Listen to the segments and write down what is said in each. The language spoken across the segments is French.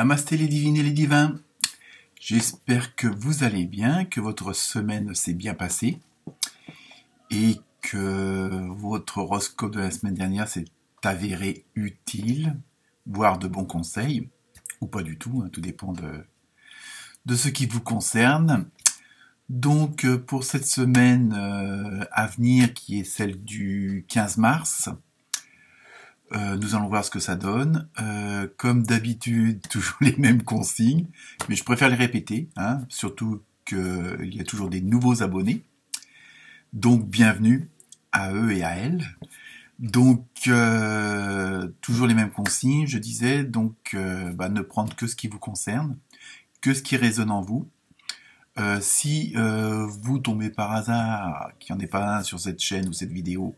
Namasté les divines et les divins. J'espère que vous allez bien, que votre semaine s'est bien passée et que votre horoscope de la semaine dernière s'est avéré utile, voire de bons conseils, ou pas du tout, hein, tout dépend de ce qui vous concerne. Donc pour cette semaine à venir, qui est celle du 15 mars, nous allons voir ce que ça donne. Comme d'habitude, toujours les mêmes consignes, mais je préfère les répéter, hein, surtout qu'il y a toujours des nouveaux abonnés. Donc bienvenue à eux et à elles. Donc toujours les mêmes consignes, je disais, donc ne prendre que ce qui vous concerne, que ce qui résonne en vous. Si vous tombez par hasard, qu'il n'y en ait pas un sur cette chaîne ou cette vidéo,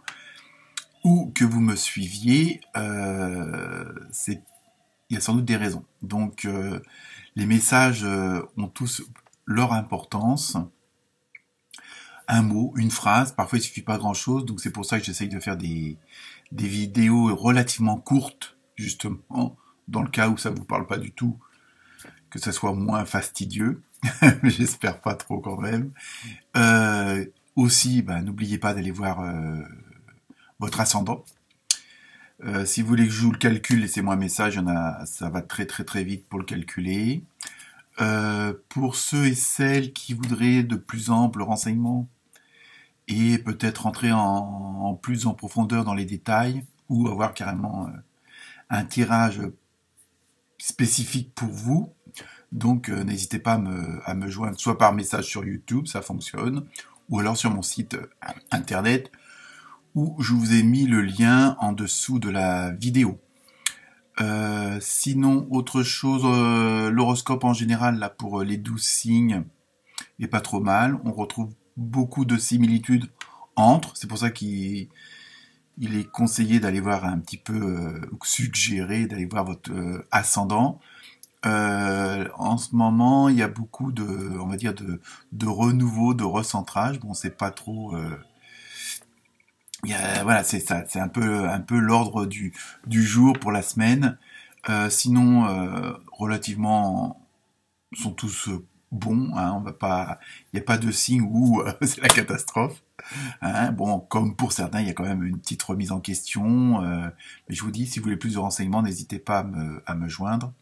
ou que vous me suiviez, il y a sans doute des raisons. Donc les messages ont tous leur importance. Un mot, une phrase, parfois il suffit pas grand-chose, donc c'est pour ça que j'essaye de faire des vidéos relativement courtes, justement, dans le cas où ça vous parle pas du tout, que ça soit moins fastidieux, mais j'espère pas trop quand même. Aussi, n'oubliez pas d'aller voir votre ascendant. Si vous voulez que je joue le calcul, laissez-moi un message, ça va très très très vite pour le calculer. Pour ceux et celles qui voudraient de plus amples renseignements et peut-être rentrer en plus en profondeur dans les détails ou avoir carrément un tirage spécifique pour vous, donc n'hésitez pas à me joindre soit par message sur YouTube, ça fonctionne, ou alors sur mon site internet où je vous ai mis le lien en dessous de la vidéo. Sinon, autre chose, l'horoscope en général, là, pour les 12 signes, est pas trop mal. On retrouve beaucoup de similitudes entre. C'est pour ça qu'il est conseillé d'aller voir un petit peu, suggéré d'aller voir votre ascendant. En ce moment, il y a beaucoup on va dire, de renouveau, de recentrage. Bon, c'est pas trop... voilà, c'est ça, c'est un peu l'ordre du jour pour la semaine. Sinon, relativement, sont tous bons. Hein, on va pas, il n'y a pas de signe où c'est la catastrophe. Hein, bon, comme pour certains, il y a quand même une petite remise en question. Mais je vous dis, si vous voulez plus de renseignements, n'hésitez pas à me joindre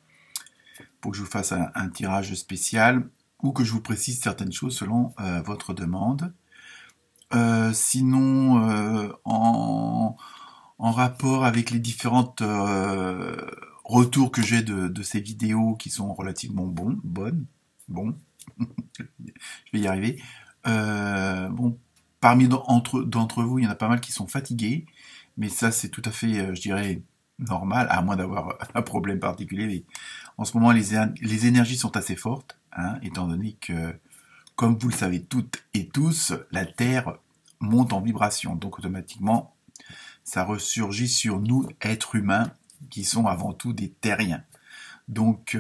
pour que je vous fasse un tirage spécial ou que je vous précise certaines choses selon votre demande. Sinon, en rapport avec les différentes retours que j'ai de ces vidéos qui sont relativement bonnes, je vais y arriver. Parmi d'entre vous, il y en a pas mal qui sont fatigués, mais ça c'est tout à fait, je dirais, normal, à moins d'avoir un problème particulier. Mais en ce moment, les énergies sont assez fortes, hein, étant donné que, comme vous le savez toutes et tous, la Terre monte en vibration. Donc automatiquement, ça ressurgit sur nous, êtres humains, qui sont avant tout des terriens. Donc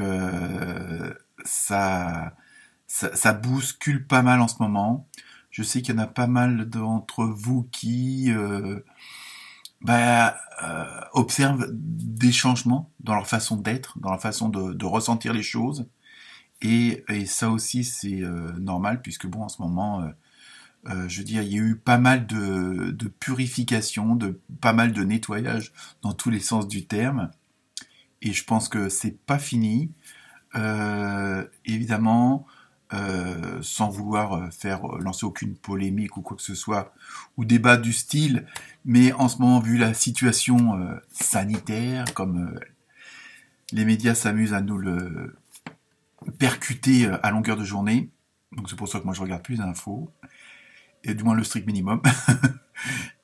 ça bouscule pas mal en ce moment. Je sais qu'il y en a pas mal d'entre vous qui observent des changements dans leur façon d'être, dans leur façon de ressentir les choses. Et ça aussi, c'est normal, puisque bon, en ce moment, je veux dire, il y a eu pas mal de purification, pas mal de nettoyage dans tous les sens du terme. Et je pense que c'est pas fini. Évidemment, sans vouloir lancer aucune polémique ou quoi que ce soit, ou débat du style, mais en ce moment, vu la situation sanitaire, comme les médias s'amusent à nous le percuter à longueur de journée, donc c'est pour ça que moi je regarde plus d'infos, et du moins le strict minimum.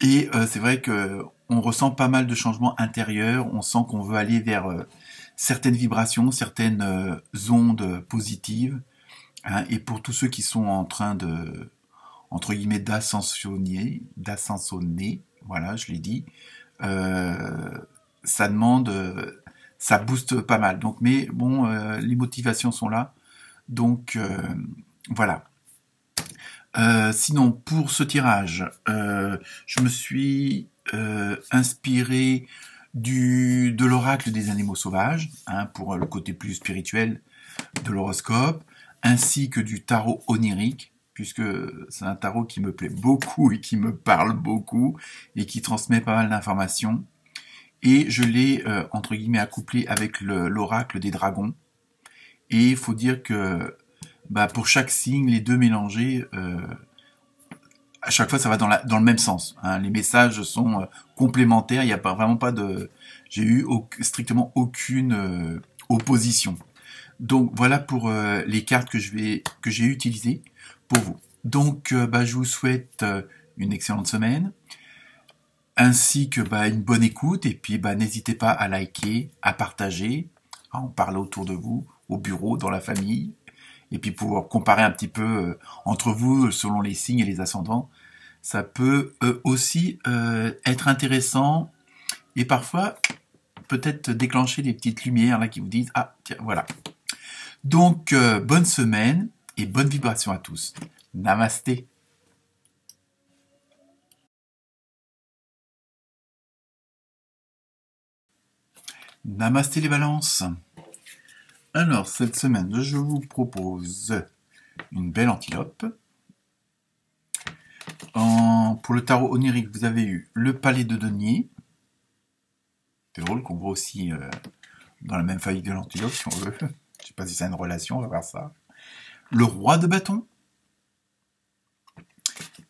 Et c'est vrai que on ressent pas mal de changements intérieurs, on sent qu'on veut aller vers certaines vibrations, certaines ondes positives, hein, et pour tous ceux qui sont en train de, entre guillemets, d'ascensionner, voilà, je l'ai dit, ça demande, ça booste pas mal. Donc, mais bon, les motivations sont là, donc voilà. Sinon, pour ce tirage, je me suis inspiré de l'oracle des animaux sauvages, hein, pour le côté plus spirituel de l'horoscope, ainsi que du tarot onirique, puisque c'est un tarot qui me plaît beaucoup et qui me parle beaucoup et qui transmet pas mal d'informations. Et je l'ai, entre guillemets, accouplé avec l'oracle des dragons. Et il faut dire que pour chaque signe, les deux mélangés, à chaque fois ça va dans le même sens. Hein. Les messages sont complémentaires, il n'y a vraiment pas de... J'ai eu strictement aucune opposition. Donc voilà pour les cartes que j'ai utilisées pour vous. Donc je vous souhaite une excellente semaine, ainsi que une bonne écoute, et puis n'hésitez pas à liker, à partager, à en parler autour de vous, au bureau, dans la famille, et puis pour comparer un petit peu entre vous selon les signes et les ascendants. Ça peut aussi être intéressant et parfois peut-être déclencher des petites lumières là qui vous disent ah tiens voilà. Donc bonne semaine et bonne vibration à tous. Namasté. Namasté les balances. Alors cette semaine je vous propose une belle antilope. Pour le tarot onirique, vous avez eu le palais de denier. C'est drôle qu'on voit aussi dans la même famille de l'antilope, si on veut. Je sais pas si ça a une relation, on va voir ça. Le roi de bâton.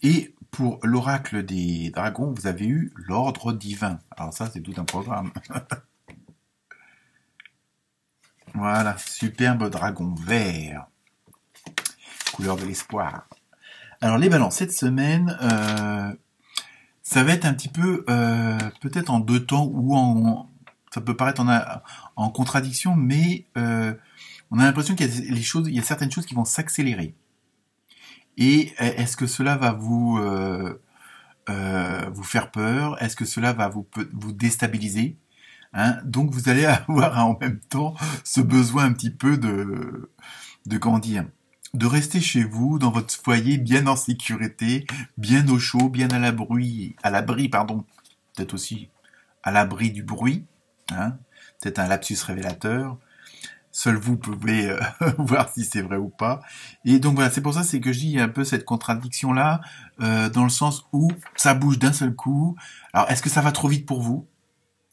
Et pour l'oracle des dragons, vous avez eu l'ordre divin. Alors ça, c'est tout un programme. Voilà, superbe dragon vert. Couleur de l'espoir. Alors les balances, cette semaine, ça va être un petit peu, peut-être en deux temps, ou ça peut paraître en contradiction, mais on a l'impression qu'il y a certaines choses qui vont s'accélérer. Et est-ce que cela va vous faire peur? Est-ce que cela va vous déstabiliser? Hein? Donc vous allez avoir en même temps ce besoin un petit peu de comment dire, de rester chez vous, dans votre foyer, bien en sécurité, bien au chaud, bien à l'abri, peut-être aussi à l'abri du bruit, hein, peut-être un lapsus révélateur. Seul vous pouvez voir si c'est vrai ou pas. Et donc voilà, c'est pour ça que je dis un peu cette contradiction-là, dans le sens où ça bouge d'un seul coup. Alors, est-ce que ça va trop vite pour vous?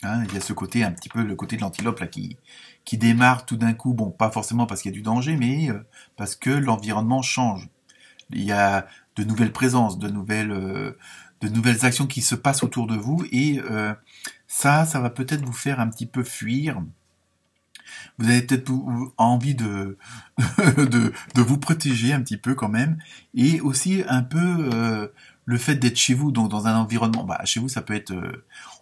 Hein, il y a ce côté, un petit peu le côté de l'antilope là qui démarre tout d'un coup, bon, pas forcément parce qu'il y a du danger, mais parce que l'environnement change. Il y a de nouvelles présences, de nouvelles actions qui se passent autour de vous, et ça va peut-être vous faire un petit peu fuir. Vous avez peut-être envie de vous protéger un petit peu quand même, et aussi un peu le fait d'être chez vous, donc dans un environnement, chez vous ça peut être,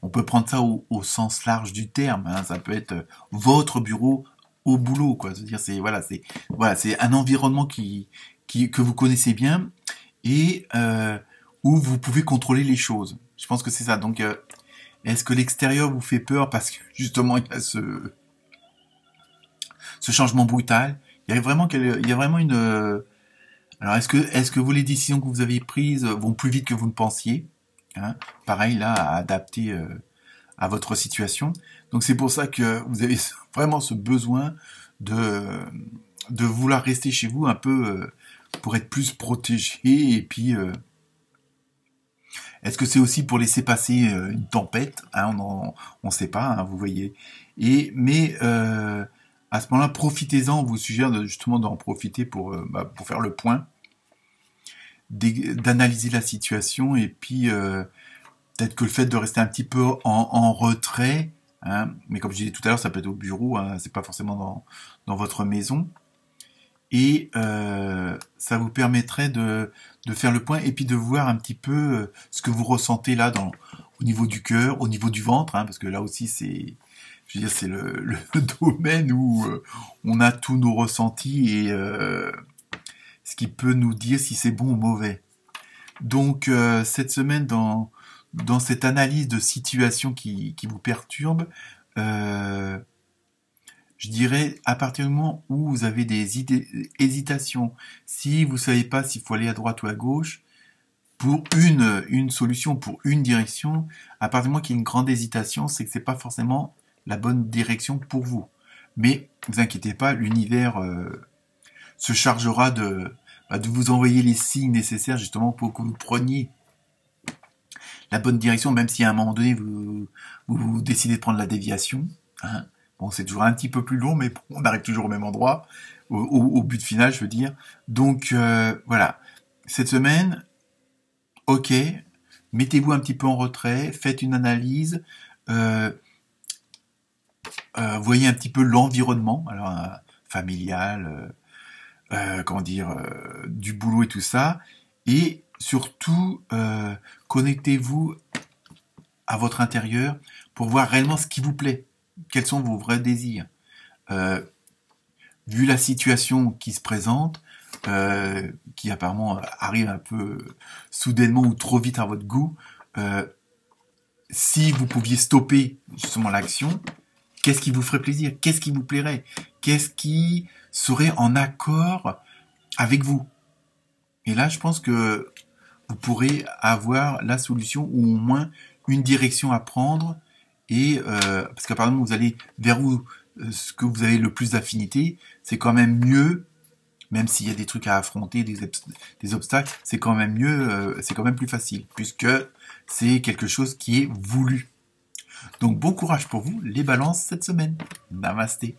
on peut prendre ça au sens large du terme, hein, ça peut être votre bureau au boulot, quoi. C'est-à-dire c'est un environnement que vous connaissez bien et où vous pouvez contrôler les choses. Je pense que c'est ça. Donc est-ce que l'extérieur vous fait peur parce que justement il y a ce changement brutal? Il y a vraiment une alors, est-ce que les décisions que vous avez prises vont plus vite que vous ne pensiez, hein? Pareil, là, à adapter à votre situation. Donc, c'est pour ça que vous avez vraiment ce besoin de vouloir rester chez vous un peu pour être plus protégé. Et puis, est-ce que c'est aussi pour laisser passer une tempête, hein? On ne sait pas, hein, vous voyez. Mais à ce moment-là, profitez-en. On vous suggère justement d'en profiter pour faire le point, d'analyser la situation, et puis peut-être que le fait de rester un petit peu en retrait, hein, mais comme je disais tout à l'heure, ça peut être au bureau, hein, c'est pas forcément dans votre maison, et ça vous permettrait de faire le point et puis de voir un petit peu ce que vous ressentez là au niveau du cœur, au niveau du ventre, hein, parce que là aussi c'est le domaine où on a tous nos ressentis et ce qui peut nous dire si c'est bon ou mauvais. Donc cette semaine, dans cette analyse de situation qui vous perturbe, je dirais à partir du moment où vous avez des hésitations, si vous savez pas s'il faut aller à droite ou à gauche, pour une solution, pour une direction, à partir du moment qu'il y a une grande hésitation, c'est que c'est pas forcément la bonne direction pour vous. Mais ne vous inquiétez pas, l'univers se chargera de vous envoyer les signes nécessaires justement pour que vous preniez la bonne direction, même si à un moment donné vous décidez de prendre la déviation. Hein. Bon, c'est toujours un petit peu plus long, mais on arrive toujours au même endroit, au but final, je veux dire. Donc voilà, cette semaine, ok, mettez-vous un petit peu en retrait, faites une analyse, voyez un petit peu l'environnement, alors familial, du boulot et tout ça, et surtout connectez-vous à votre intérieur pour voir réellement ce qui vous plaît, quels sont vos vrais désirs. Vu la situation qui se présente, qui apparemment arrive un peu soudainement ou trop vite à votre goût, si vous pouviez stopper justement l'action, qu'est-ce qui vous ferait plaisir? Qu'est-ce qui vous plairait? Qu'est-ce qui serait en accord avec vous? Et là, je pense que vous pourrez avoir la solution ou au moins une direction à prendre. Et parce qu'apparemment, vous allez vers où ce que vous avez le plus d'affinité, c'est quand même mieux, même s'il y a des trucs à affronter, des obstacles, c'est quand même mieux, c'est quand même plus facile, puisque c'est quelque chose qui est voulu. Donc bon courage pour vous, les balances cette semaine. Namasté.